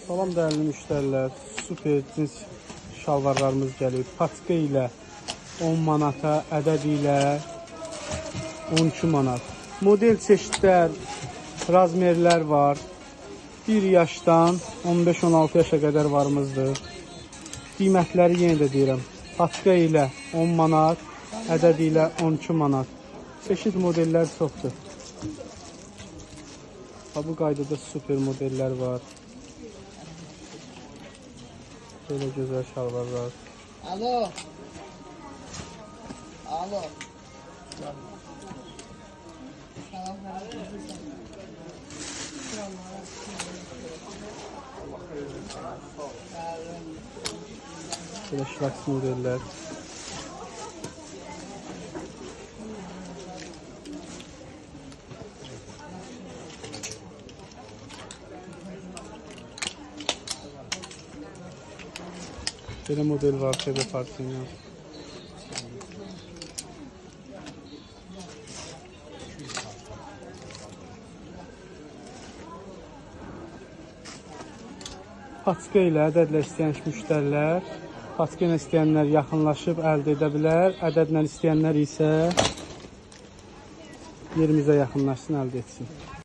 Salam dəyərli müştərilər, super cins şalvarlarımız gəlib. Paçka ilə 10 manata, ədəd ilə 12 manat. Model çeşidlər, razmerlər var. 1 yaşdan 15-16 yaşa qədər varımızdır. Qiymətləri yenə də deyirəm. Paçka ilə 10 manat, ədəd ilə 12 manat. Çeşid modellər çoxdur. Bu qaydada super modellər var. Böyle güzel şalvarlar. Alo. Alo. Böyle şlaks modeller. Böyle model var, TB Parçayla. Paçka ilə ədədlə istəyən müştərilər, paçka ilə istəyənlər yaxınlaşıb əldə edə bilər, ədədlə istəyənlər isə yerimizə yaxınlaşsın, əldə etsin.